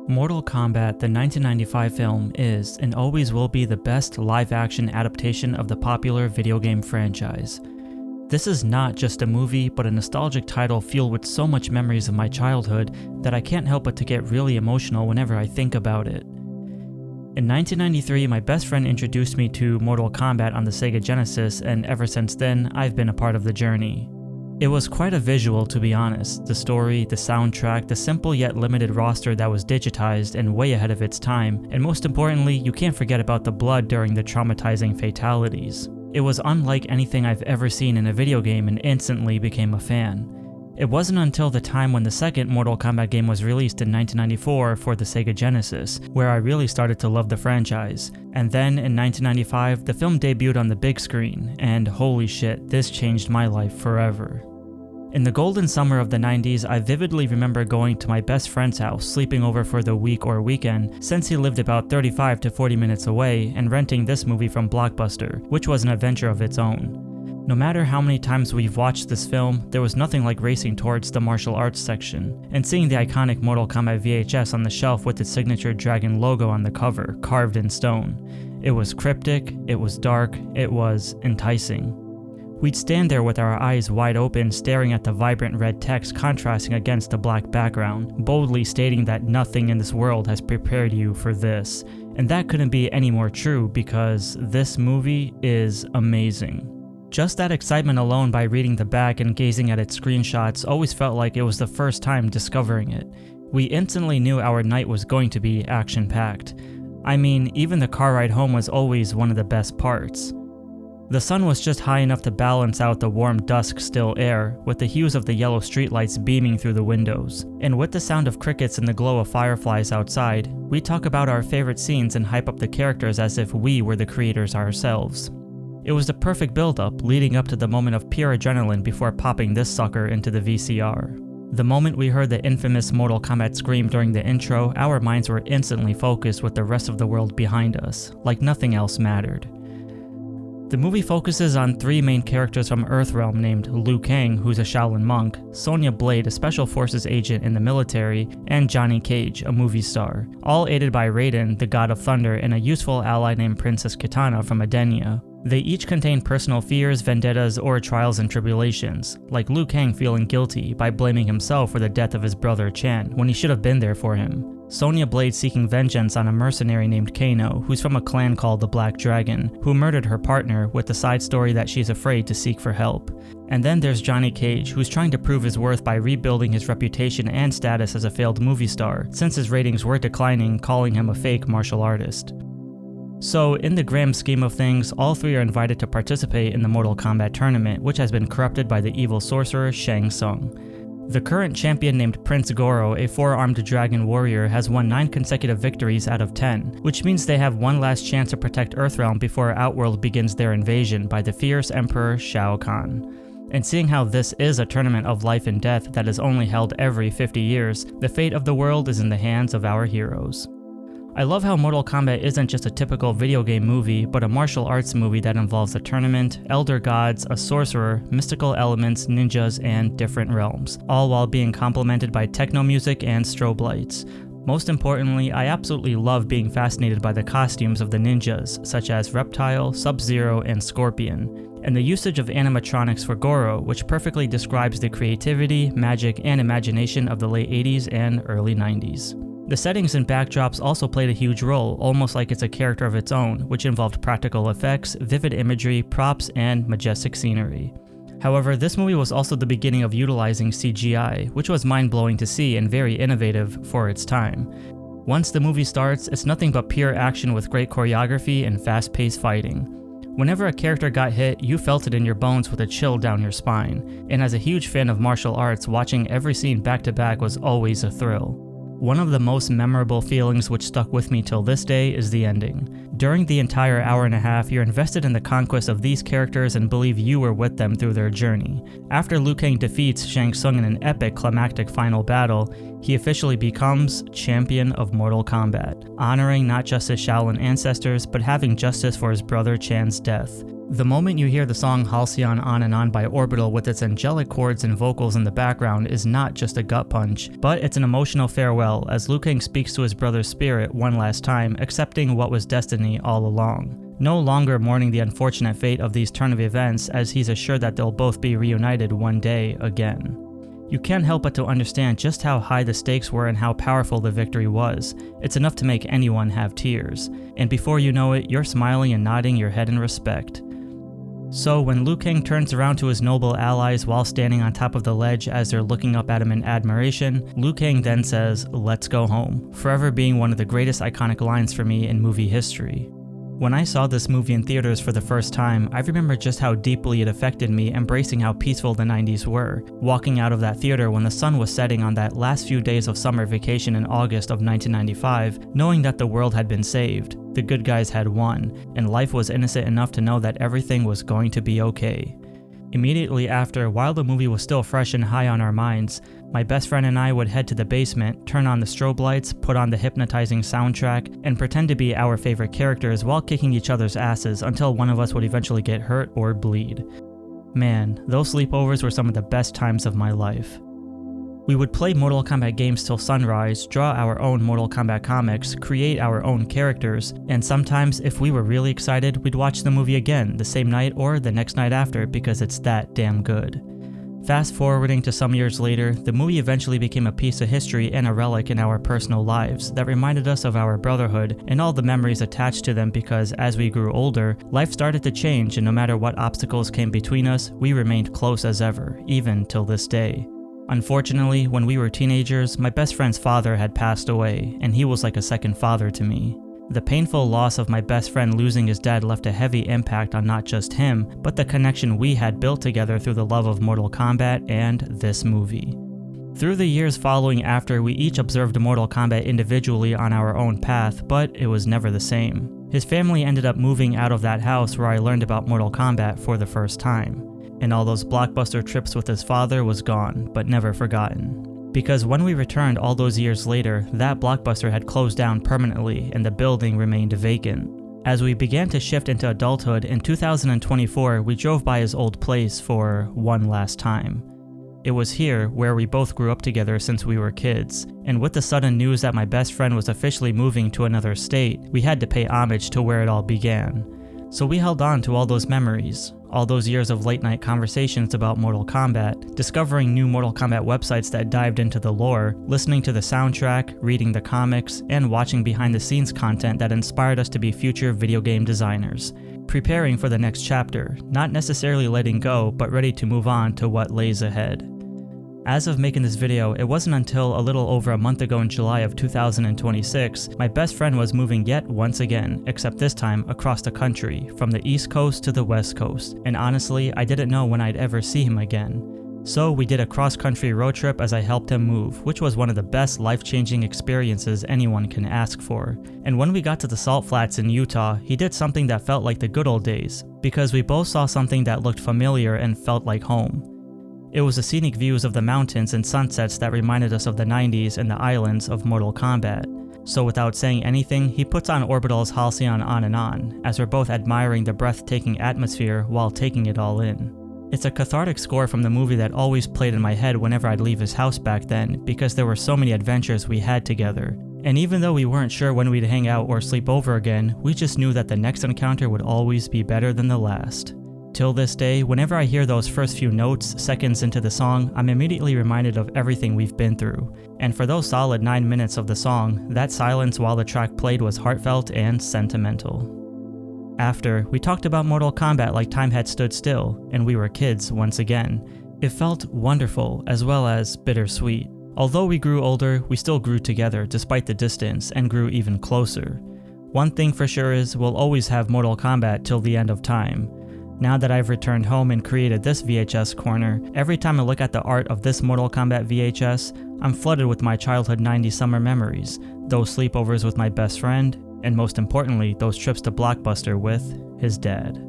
Mortal Kombat the 1995 film is, and always will be, the best live-action adaptation of the popular video game franchise. This is not just a movie, but a nostalgic title fueled with so much memories of my childhood that I can't help but to get really emotional whenever I think about it. In 1993, my best friend introduced me to Mortal Kombat on the Sega Genesis, and ever since then, I've been a part of the journey. It was quite a visual, to be honest. The story, the soundtrack, the simple yet limited roster that was digitized and way ahead of its time, and most importantly, you can't forget about the blood during the traumatizing fatalities. It was unlike anything I've ever seen in a video game and instantly became a fan. It wasn't until the time when the second Mortal Kombat game was released in 1994 for the Sega Genesis, where I really started to love the franchise. And then in 1995, the film debuted on the big screen, and holy shit, this changed my life forever. In the golden summer of the 90s, I vividly remember going to my best friend's house, sleeping over for the week or weekend, since he lived about 35 to 40 minutes away, and renting this movie from Blockbuster, which was an adventure of its own. No matter how many times we've watched this film, there was nothing like racing towards the martial arts section, and seeing the iconic Mortal Kombat VHS on the shelf with its signature dragon logo on the cover, carved in stone. It was cryptic, it was dark, it was enticing. We'd stand there with our eyes wide open, staring at the vibrant red text contrasting against the black background, boldly stating that nothing in this world has prepared you for this. And that couldn't be any more true, because this movie is amazing. Just that excitement alone by reading the back and gazing at its screenshots always felt like it was the first time discovering it. We instantly knew our night was going to be action-packed. I mean, even the car ride home was always one of the best parts. The sun was just high enough to balance out the warm dusk still air, with the hues of the yellow streetlights beaming through the windows. And with the sound of crickets and the glow of fireflies outside, we talk about our favorite scenes and hype up the characters as if we were the creators ourselves. It was the perfect build-up, leading up to the moment of pure adrenaline before popping this sucker into the VCR. The moment we heard the infamous Mortal Kombat scream during the intro, our minds were instantly focused with the rest of the world behind us, like nothing else mattered. The movie focuses on three main characters from Earthrealm named Liu Kang, who's a Shaolin monk, Sonya Blade, a special forces agent in the military, and Johnny Cage, a movie star, all aided by Raiden, the god of thunder, and a useful ally named Princess Kitana from Edenia. They each contain personal fears, vendettas, or trials and tribulations, like Liu Kang feeling guilty by blaming himself for the death of his brother Chan when he should have been there for him. Sonya Blade seeking vengeance on a mercenary named Kano, who's from a clan called the Black Dragon, who murdered her partner, with the side story that she's afraid to seek for help. And then there's Johnny Cage, who's trying to prove his worth by rebuilding his reputation and status as a failed movie star, since his ratings were declining, calling him a fake martial artist. So, in the grand scheme of things, all three are invited to participate in the Mortal Kombat tournament, which has been corrupted by the evil sorcerer Shang Tsung. The current champion named Prince Goro, a four-armed dragon warrior, has won 9 consecutive victories out of 10, which means they have one last chance to protect Earthrealm before Outworld begins their invasion by the fierce Emperor Shao Kahn. And seeing how this is a tournament of life and death that is only held every 50 years, the fate of the world is in the hands of our heroes. I love how Mortal Kombat isn't just a typical video game movie, but a martial arts movie that involves a tournament, elder gods, a sorcerer, mystical elements, ninjas, and different realms, all while being complemented by techno music and strobe lights. Most importantly, I absolutely love being fascinated by the costumes of the ninjas, such as Reptile, Sub-Zero, and Scorpion, and the usage of animatronics for Goro, which perfectly describes the creativity, magic, and imagination of the late 80s and early 90s. The settings and backdrops also played a huge role, almost like it's a character of its own, which involved practical effects, vivid imagery, props, and majestic scenery. However, this movie was also the beginning of utilizing CGI, which was mind-blowing to see and very innovative for its time. Once the movie starts, it's nothing but pure action with great choreography and fast-paced fighting. Whenever a character got hit, you felt it in your bones with a chill down your spine, and as a huge fan of martial arts, watching every scene back-to-back was always a thrill. One of the most memorable feelings which stuck with me till this day is the ending. During the entire hour and a half, you're invested in the conquest of these characters and believe you were with them through their journey. After Liu Kang defeats Shang Tsung in an epic climactic final battle, he officially becomes champion of Mortal Kombat, honoring not just his Shaolin ancestors, but having justice for his brother Chan's death. The moment you hear the song Halcyon On and On by Orbital with its angelic chords and vocals in the background is not just a gut punch, but it's an emotional farewell as Liu Kang speaks to his brother's spirit one last time, accepting what was destiny all along. No longer mourning the unfortunate fate of these turn of events, as he's assured that they'll both be reunited one day again. You can't help but to understand just how high the stakes were and how powerful the victory was. It's enough to make anyone have tears. And before you know it, you're smiling and nodding your head in respect. So when Liu Kang turns around to his noble allies while standing on top of the ledge as they're looking up at him in admiration, Liu Kang then says, "Let's go home," forever being one of the greatest iconic lines for me in movie history. When I saw this movie in theaters for the first time, I remember just how deeply it affected me, embracing how peaceful the 90s were. Walking out of that theater when the sun was setting on that last few days of summer vacation in August of 1995, knowing that the world had been saved, the good guys had won, and life was innocent enough to know that everything was going to be okay. Immediately after, while the movie was still fresh and high on our minds, my best friend and I would head to the basement, turn on the strobe lights, put on the hypnotizing soundtrack, and pretend to be our favorite characters while kicking each other's asses until one of us would eventually get hurt or bleed. Man, those sleepovers were some of the best times of my life. We would play Mortal Kombat games till sunrise, draw our own Mortal Kombat comics, create our own characters, and sometimes, if we were really excited, we'd watch the movie again the same night or the next night after because it's that damn good. Fast forwarding to some years later, the movie eventually became a piece of history and a relic in our personal lives that reminded us of our brotherhood and all the memories attached to them because as we grew older, life started to change and no matter what obstacles came between us, we remained close as ever, even till this day. Unfortunately, when we were teenagers, my best friend's father had passed away, and he was like a second father to me. The painful loss of my best friend losing his dad left a heavy impact on not just him, but the connection we had built together through the love of Mortal Kombat and this movie. Through the years following after, we each observed Mortal Kombat individually on our own path, but it was never the same. His family ended up moving out of that house where I learned about Mortal Kombat for the first time. And all those blockbuster trips with his father was gone, but never forgotten. Because when we returned all those years later, that blockbuster had closed down permanently and the building remained vacant. As we began to shift into adulthood, in 2024 we drove by his old place for one last time. It was here where we both grew up together since we were kids, and with the sudden news that my best friend was officially moving to another state, we had to pay homage to where it all began. So we held on to all those memories, all those years of late night conversations about Mortal Kombat, discovering new Mortal Kombat websites that dived into the lore, listening to the soundtrack, reading the comics, and watching behind the scenes content that inspired us to be future video game designers. Preparing for the next chapter, not necessarily letting go, but ready to move on to what lays ahead. As of making this video, it wasn't until a little over a month ago in July of 2026, my best friend was moving yet once again, except this time across the country, from the East Coast to the West Coast, and honestly, I didn't know when I'd ever see him again. So we did a cross-country road trip as I helped him move, which was one of the best life-changing experiences anyone can ask for. And when we got to the Salt Flats in Utah, he did something that felt like the good old days, because we both saw something that looked familiar and felt like home. It was the scenic views of the mountains and sunsets that reminded us of the 90s and the islands of Mortal Kombat. So without saying anything, he puts on Orbital's Halcyon On and On, as we're both admiring the breathtaking atmosphere while taking it all in. It's a cathartic score from the movie that always played in my head whenever I'd leave his house back then, because there were so many adventures we had together. And even though we weren't sure when we'd hang out or sleep over again, we just knew that the next encounter would always be better than the last. Till this day, whenever I hear those first few notes, seconds into the song, I'm immediately reminded of everything we've been through. And for those solid 9 minutes of the song, that silence while the track played was heartfelt and sentimental. After, we talked about Mortal Kombat like time had stood still, and we were kids once again. It felt wonderful, as well as bittersweet. Although we grew older, we still grew together despite the distance, and grew even closer. One thing for sure is, we'll always have Mortal Kombat till the end of time. Now that I've returned home and created this VHS corner, every time I look at the art of this Mortal Kombat VHS, I'm flooded with my childhood 90s summer memories, those sleepovers with my best friend, and most importantly, those trips to Blockbuster with his dad.